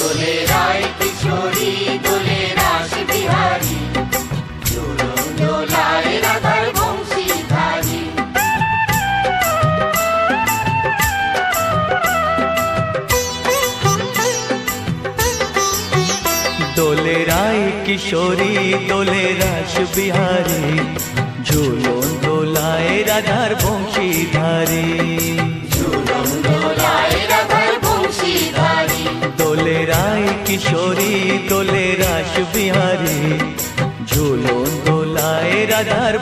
দোলে রায় কিশোরী দোলে রাস বিহারী, ঝুলন দোলায় রাধার বংশীধারী। দোলে রায় কিশোরী দোলে রাস বিহারী, ঝুলন দোলায় রাধার বংশীধারী। ঝুলন দোলায় রাধার বংশীধারী। দোলে রায় কিশোরী দোলে রাস বিহারী, ঝুলন দোলায় রাধার